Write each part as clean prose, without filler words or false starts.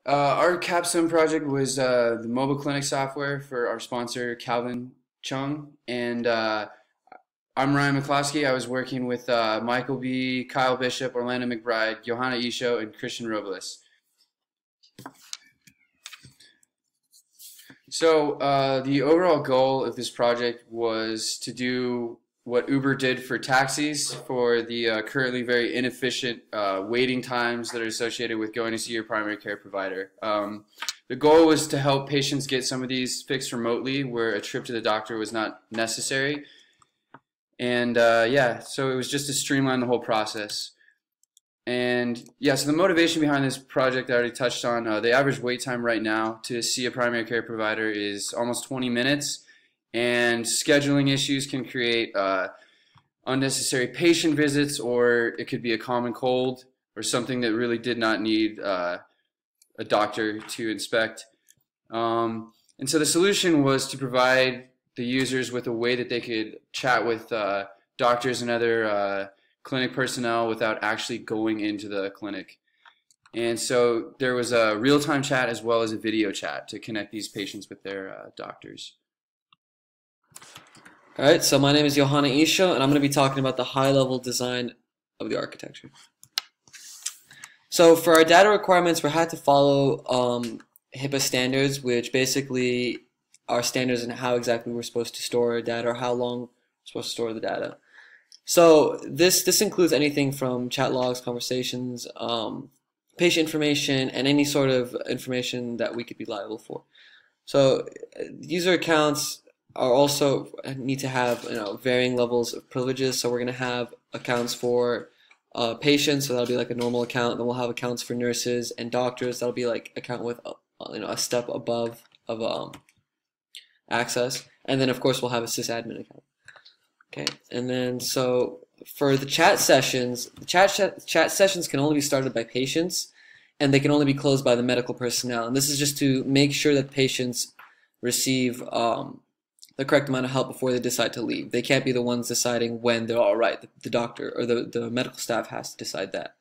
Our Capstone project was the mobile clinic software for our sponsor, Calvin Chung. And I'm Ryan McCloskey. I was working with Michael B., Kyle Bishop, Orlando McBride, Johanna Isho, and Christian Robles. So the overall goal of this project was to do what Uber did for taxis for the currently very inefficient waiting times that are associated with going to see your primary care provider. The goal was to help patients get some of these fixed remotely where a trip to the doctor was not necessary. And yeah, so it was just to streamline the whole process. And yeah, so the motivation behind this project I already touched on. The average wait time right now to see a primary care provider is almost 20 minutes, and scheduling issues can create unnecessary patient visits, or it could be a common cold or something that really did not need a doctor to inspect. And so the solution was to provide the users with a way that they could chat with doctors and other clinic personnel without actually going into the clinic. And so there was a real-time chat as well as a video chat to connect these patients with their doctors. All right, so my name is Johanna Isho, and I'm going to be talking about the high-level design of the architecture. So for our data requirements, we had to follow HIPAA standards, which basically are standards in how exactly we're supposed to store our data or how long we're supposed to store the data. So this includes anything from chat logs, conversations, patient information, and any sort of information that we could be liable for. So user accounts are also need to have varying levels of privileges. So we're going to have accounts for patients, so that'll be like a normal account. Then we'll have accounts for nurses and doctors. That'll be like account with a step above of access. And then of course we'll have a sysadmin account. Okay, and then so for the chat sessions, chat sessions can only be started by patients, and they can only be closed by the medical personnel. And this is just to make sure that patients receive the correct amount of help before they decide to leave. They can't be the ones deciding when they're all right. The doctor or the medical staff has to decide that.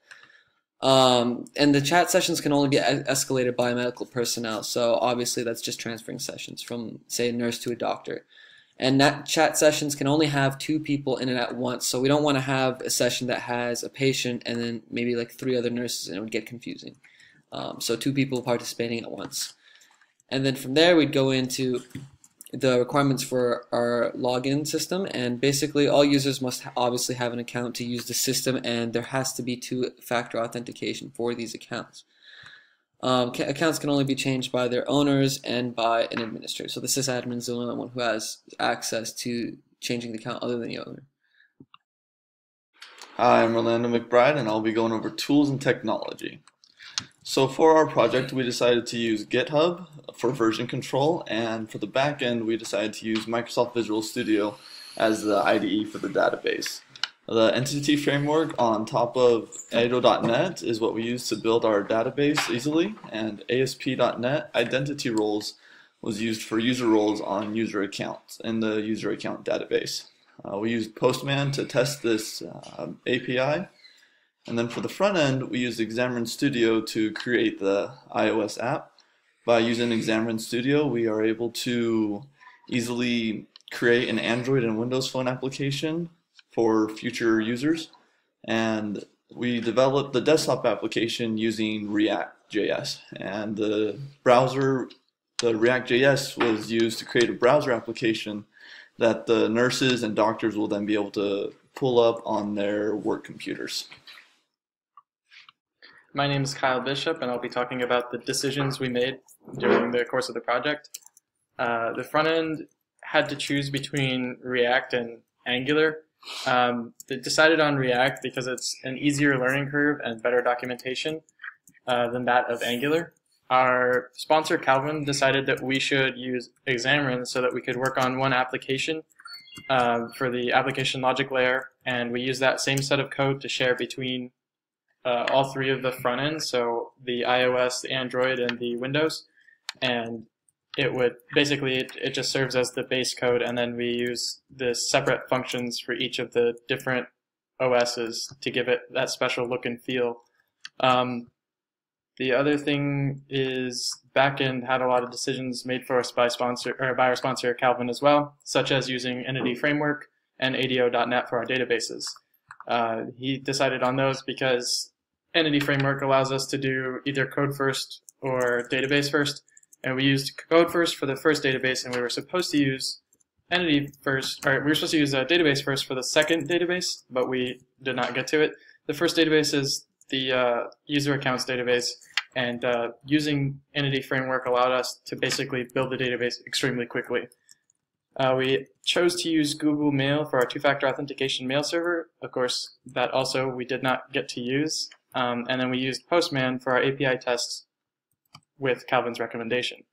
And the chat sessions can only be escalated by medical personnel. So obviously that's just transferring sessions from, say, a nurse to a doctor. And that chat sessions can only have 2 people in it at once. So we don't want to have a session that has a patient and then maybe like 3 other nurses, and it would get confusing. So 2 people participating at once. And then from there we'd go into the requirements for our login system, and basically all users must obviously have an account to use the system, and there has to be 2-factor authentication for these accounts. Accounts can only be changed by their owners and by an administrator. So the sysadmin is the only one who has access to changing the account other than the owner. Hi, I'm Orlando McBride, and I'll be going over tools and technology. So for our project, we decided to use GitHub for version control, and for the back end, we decided to use Microsoft Visual Studio as the IDE for the database. The entity framework on top of AIDO.NET is what we use to build our database easily, and ASP.NET identity roles was used for user roles on user accounts in the user account database. We used Postman to test this API, and then for the front end, we used Xamarin Studio to create the iOS app. By using Xamarin Studio, we are able to easily create an Android and Windows Phone application for future users, and we developed the desktop application using React.js, and the React.js was used to create a browser application that the nurses and doctors will then be able to pull up on their work computers. My name is Kyle Bishop, and I'll be talking about the decisions we made during the course of the project. The front end had to choose between React and Angular. They decided on React because it's an easier learning curve and better documentation than that of Angular. Our sponsor Calvin decided that we should use Xamarin so that we could work on one application for the application logic layer, and we use that same set of code to share between all 3 of the front ends, so the iOS, the Android, and the Windows. And it would basically it just serves as the base code, and then we use the separate functions for each of the different OSs to give it that special look and feel. The other thing is backend had a lot of decisions made for us by our sponsor Calvin as well, such as using Entity Framework and ADO.NET for our databases. He decided on those because Entity Framework allows us to do either code first or database first, and we used code first for the first database, and we were supposed to use Entity first, or we were supposed to use a database first for the second database, but we did not get to it. The first database is the user accounts database, and using Entity Framework allowed us to basically build the database extremely quickly. We chose to use Google Mail for our two-factor authentication mail server. Of course, that also we did not get to use. And then we used Postman for our API tests with Calvin's recommendation.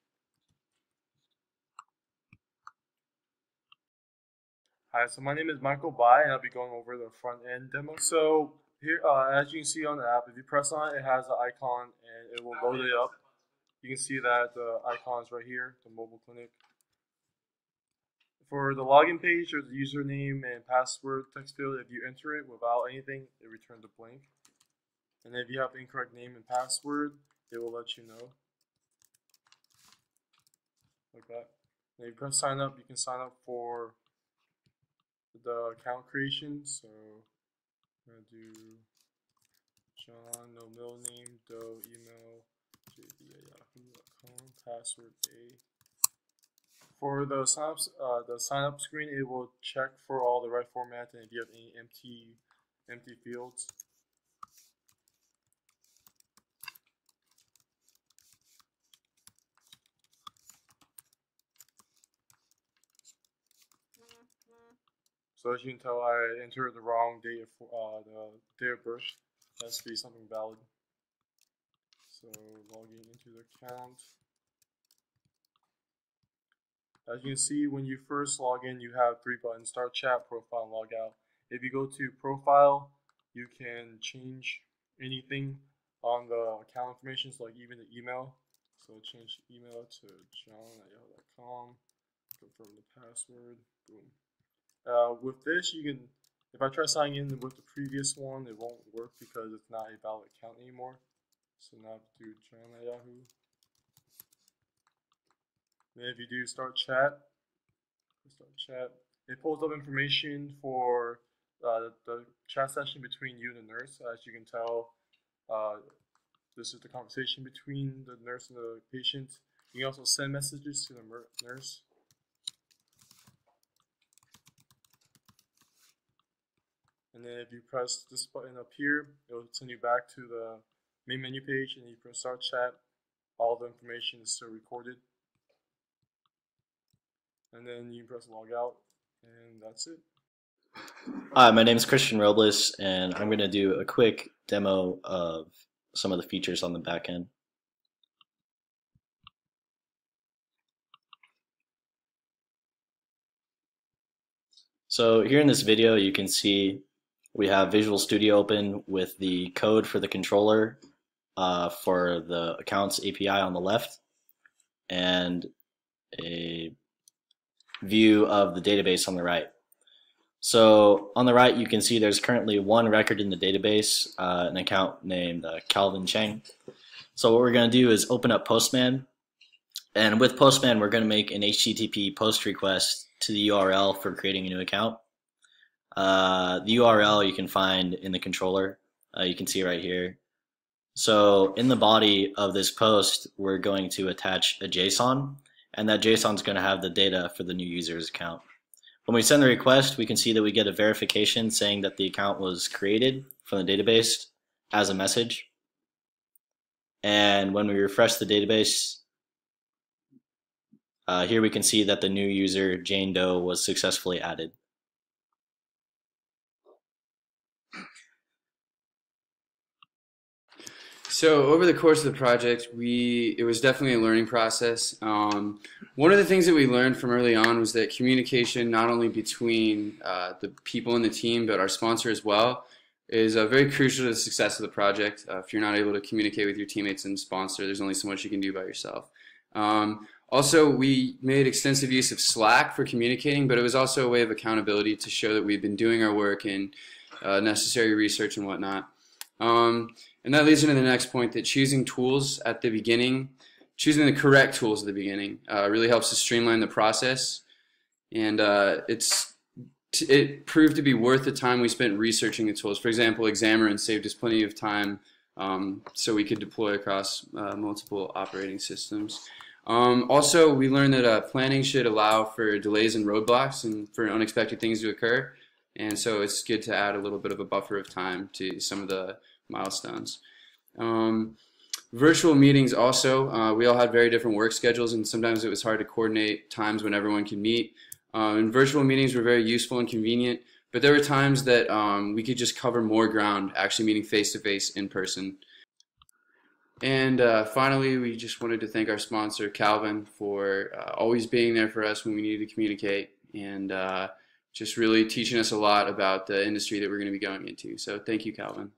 Hi, so my name is Michael Bai, and I'll be going over the front-end demo. So here, as you can see on the app, if you press on it, it has an icon, and it will load it up. You can see that the icon is right here, the mobile clinic. For the login page, there's the username and password text field. If you enter it without anything, it returns a blank. And if you have the incorrect name and password, it will let you know. Like that. And if you press sign up, you can sign up for the account creation. So I'm going to do John, no middle name, Doe, email, jd@yahoo.com, password A. For the sign up screen, it will check for all the right format and if you have any empty fields. So as you can tell, I entered the wrong date of the date of birth. That has to be something valid. So logging into the account. As you can see, when you first log in, you have 3 buttons: Start Chat, Profile, and Log Out. If you go to Profile, you can change anything on the account information, so like even the email. So change the email to john@yahoo.com, confirm the password, boom. With this, you can, if I try signing in with the previous one, it won't work because it's not a valid account anymore. So now I have to do john@yahoo. Then if you do start chat, it pulls up information for the chat session between you and the nurse. As you can tell, this is the conversation between the nurse and the patient. You can also send messages to the nurse. And then if you press this button up here, it will send you back to the main menu page, and you press start chat. All the information is still recorded. And then you press log out, and that's it. Hi, my name is Christian Robles, and I'm going to do a quick demo of some of the features on the back end. So here in this video, you can see we have Visual Studio open with the code for the controller for the accounts API on the left, and a view of the database on the right. So on the right, you can see there's currently one record in the database, an account named Calvin Chang. So what we're going to do is open up Postman, and with Postman, we're going to make an HTTP post request to the URL for creating a new account. The URL you can find in the controller. You can see right here. So in the body of this post, we're going to attach a JSON, and that JSON is going to have the data for the new user's account. When we send the request, we can see that we get a verification saying that the account was created from the database as a message. And when we refresh the database, here we can see that the new user, Jane Doe, was successfully added. So over the course of the project, it was definitely a learning process. One of the things that we learned from early on was that communication, not only between the people in the team, but our sponsor as well, is very crucial to the success of the project. If you're not able to communicate with your teammates and sponsor, there's only so much you can do by yourself. Also, we made extensive use of Slack for communicating, but it was also a way of accountability to show that we've been doing our work and necessary research and whatnot. And that leads into the next point, that choosing tools at the beginning, choosing the correct tools at the beginning, really helps to streamline the process. And it proved to be worth the time we spent researching the tools. For example, Xamarin saved us plenty of time, so we could deploy across multiple operating systems. Also, we learned that planning should allow for delays and roadblocks and for unexpected things to occur. And so it's good to add a little bit of a buffer of time to some of the milestones. Virtual meetings also, we all had very different work schedules, and sometimes it was hard to coordinate times when everyone could meet. And virtual meetings were very useful and convenient, but there were times that we could just cover more ground actually meeting face-to-face in person. And finally, we just wanted to thank our sponsor, Calvin, for always being there for us when we needed to communicate, and just really teaching us a lot about the industry that we're going to be going into. So thank you, Calvin.